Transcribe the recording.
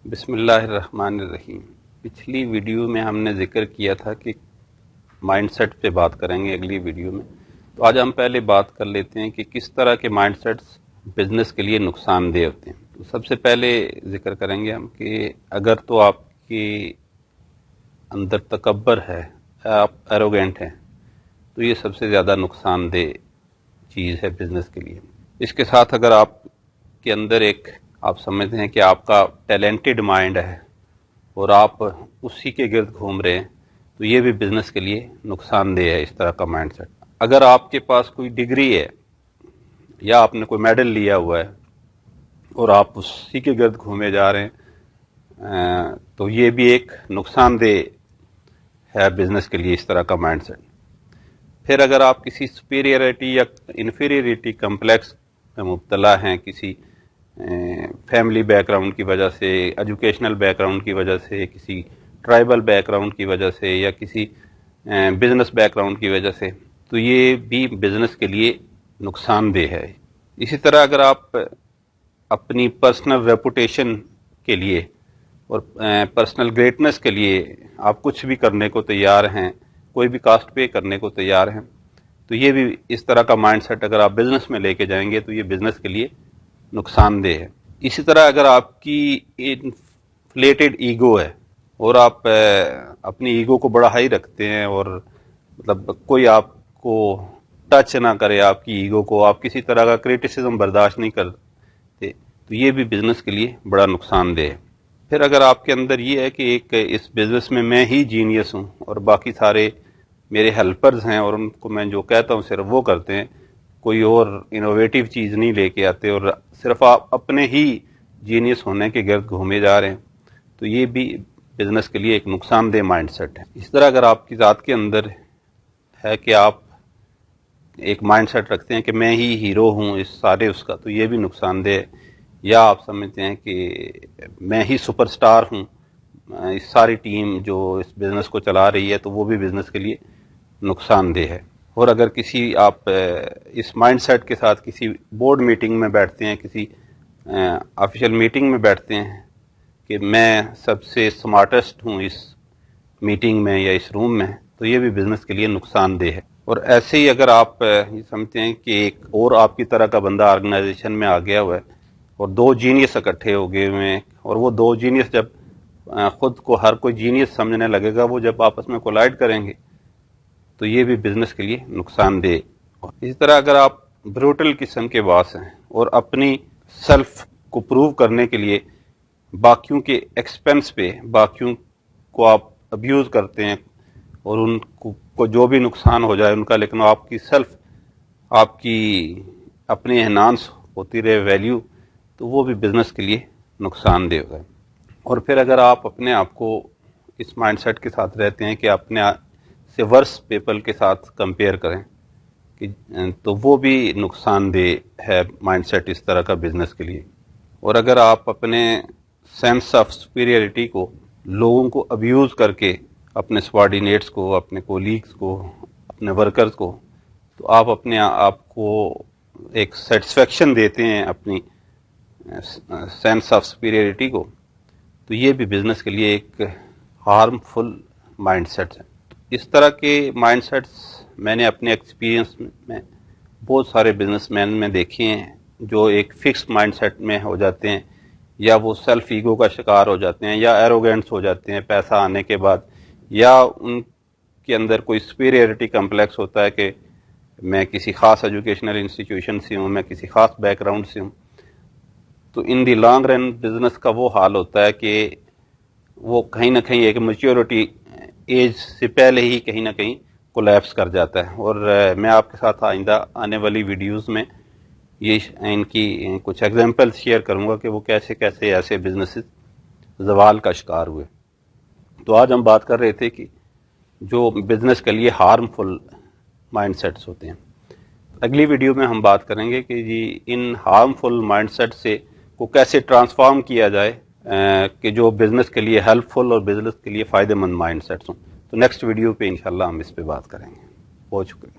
بسم اللہ الرحمن الرحیم۔ پچھلی ویڈیو میں ہم نے ذکر کیا تھا کہ مائنڈ سیٹ پہ بات کریں گے اگلی ویڈیو میں، تو آج ہم پہلے بات کر لیتے ہیں کہ کس طرح کے مائنڈ سیٹس بزنس کے لیے نقصان دہ ہوتے ہیں۔ تو سب سے پہلے ذکر کریں گے ہم کہ اگر تو آپ کے اندر تکبر ہے، آپ ایروگینٹ ہیں، تو یہ سب سے زیادہ نقصان دہ چیز ہے بزنس کے لیے۔ اس کے ساتھ اگر آپ کے اندر آپ سمجھتے ہیں کہ آپ کا ٹیلنٹڈ مائنڈ ہے اور آپ اسی کے گرد گھوم رہے ہیں، تو یہ بھی بزنس کے لیے نقصان دہ ہے اس طرح کا مائنڈ سیٹ۔ اگر آپ کے پاس کوئی ڈگری ہے یا آپ نے کوئی میڈل لیا ہوا ہے اور آپ اسی کے گرد گھومے جا رہے ہیں، تو یہ بھی ایک نقصان دہ ہے بزنس کے لیے اس طرح کا مائنڈ سیٹ۔ پھر اگر آپ کسی سپیریئرٹی یا انفیریئرٹی کمپلیکس میں مبتلا ہیں، کسی فیملی بیک گراؤنڈ کی وجہ سے، ایجوکیشنل بیک گراؤنڈ کی وجہ سے، کسی ٹرائبل بیک گراؤنڈ کی وجہ سے یا کسی بزنس بیک گراؤنڈ کی وجہ سے، تو یہ بھی بزنس کے لیے نقصان دہ ہے۔ اسی طرح اگر آپ اپنی پرسنل ریپوٹیشن کے لیے اور پرسنل گریٹنس کے لیے آپ کچھ بھی کرنے کو تیار ہیں، کوئی بھی کاسٹ پے کرنے کو تیار ہیں، تو یہ بھی اس طرح کا مائنڈ سیٹ اگر آپ بزنس میں لے کے جائیں گے تو یہ بزنس کے لیے نقصان دہ ہے۔ اسی طرح اگر آپ کی انفلیٹڈ ایگو ہے اور آپ اپنی ایگو کو بڑا ہائی رکھتے ہیں اور مطلب کوئی آپ کو ٹچ نہ کرے آپ کی ایگو کو، آپ کسی طرح کا کریٹیسزم برداشت نہیں کرتے، تو یہ بھی بزنس کے لیے بڑا نقصان دہ ہے۔ پھر اگر آپ کے اندر یہ ہے کہ اس بزنس میں ہی جینیس ہوں اور باقی سارے میرے ہیلپرز ہیں اور ان کو میں جو کہتا ہوں صرف وہ کرتے ہیں، کوئی اور انوویٹو چیز نہیں لے کے آتے اور صرف آپ اپنے ہی جینیس ہونے کے گرد گھومے جا رہے ہیں، تو یہ بھی بزنس کے لیے ایک نقصان دہ مائنڈ سیٹ ہے۔ اس طرح اگر آپ کی ذات کے اندر ہے کہ آپ ایک مائنڈ سیٹ رکھتے ہیں کہ میں ہی ہیرو ہوں اس کا، تو یہ بھی نقصان دہ ہے۔ یا آپ سمجھتے ہیں کہ میں ہی سپر سٹار ہوں، اس ساری ٹیم جو اس بزنس کو چلا رہی ہے، تو وہ بھی بزنس کے لیے نقصان دہ ہے۔ اور اگر آپ اس مائنڈ سیٹ کے ساتھ کسی بورڈ میٹنگ میں بیٹھتے ہیں، کسی آفیشیل میٹنگ میں بیٹھتے ہیں کہ میں سب سے سمارٹسٹ ہوں اس میٹنگ میں یا اس روم میں، تو یہ بھی بزنس کے لیے نقصان دہ ہے۔ اور ایسے ہی اگر آپ یہ سمجھتے ہیں کہ ایک اور آپ کی طرح کا بندہ آرگنائزیشن میں آ گیا ہوا ہے اور دو جینیس اکٹھے ہو گئے ہوئے ہیں، اور وہ دو جینیس جب خود کو ہر کوئی جینیس سمجھنے لگے گا، وہ جب آپس میں کولائڈ کریں گے، تو یہ بھی بزنس کے لیے نقصان دہ۔ اسی طرح اگر آپ بروٹل قسم کے باس ہیں اور اپنی سیلف کو پروو کرنے کے لیے باقیوں کے ایکسپنس پہ باقیوں کو آپ ابیوز کرتے ہیں اور ان کو جو بھی نقصان ہو جائے ان کا، لیکن آپ کی سیلف، آپ کی اپنی انہانس ہوتی رہے ویلیو، تو وہ بھی بزنس کے لیے نقصان دہ ہوگا۔ اور پھر اگر آپ اپنے آپ کو اس مائنڈ سیٹ کے ساتھ رہتے ہیں کہ اپنے سے ورس پیپل کے ساتھ کمپیئر کریں، تو وہ بھی نقصان دہ ہے مائنڈ سیٹ اس طرح کا بزنس کے لیے۔ اور اگر آپ اپنے سینس آف سپیریئرٹی کو، لوگوں کو ابیوز کر کے، اپنے سبارڈینیٹس کو، اپنے کولیگز کو، اپنے ورکرز کو، تو آپ اپنے آپ کو ایک سیٹسفیکشن دیتے ہیں اپنی سینس آف سپیریئرٹی کو، تو یہ بھی بزنس کے لیے ایک ہارمفل مائنڈ سیٹ ہے۔ اس طرح کے مائنڈ سیٹس میں نے اپنے ایکسپیرینس میں بہت سارے بزنس مین میں دیکھے ہیں جو ایک فکس مائنڈ سیٹ میں ہو جاتے ہیں، یا وہ سیلف ایگو کا شکار ہو جاتے ہیں، یا ایروگینٹس ہو جاتے ہیں پیسہ آنے کے بعد، یا ان کے اندر کوئی سپیریئرٹی کمپلیکس ہوتا ہے کہ میں کسی خاص ایجوکیشنل انسٹیٹیوشن سے ہوں، میں کسی خاص بیک گراؤنڈ سے ہوں، تو ان دی لانگ رن بزنس کا وہ حال ہوتا ہے کہ وہ کہیں نہ کہیں ایک میچیورٹی ایج سے پہلے ہی کہیں نہ کہیں کولیپس کر جاتا ہے۔ اور میں آپ کے ساتھ آئندہ آنے والی ویڈیوز میں ان کی کچھ ایگزامپل شیئر کروں گا کہ وہ کیسے کیسے ایسے بزنسز زوال کا شکار ہوئے۔ تو آج ہم بات کر رہے تھے کہ جو بزنس کے لیے ہارمفل مائنڈ سیٹس ہوتے ہیں۔ اگلی ویڈیو میں ہم بات کریں گے کہ جی ان ہارمفل مائنڈ سیٹ سے کو کیسے ٹرانسفارم کیا جائے کہ جو بزنس کے لیے ہیلپ فل اور بزنس کے لیے فائدہ مند مائنڈ سیٹس ہوں۔ تو نیکسٹ ویڈیو پہ انشاءاللہ ہم اس پہ بات کریں گے۔ بہت شکریہ۔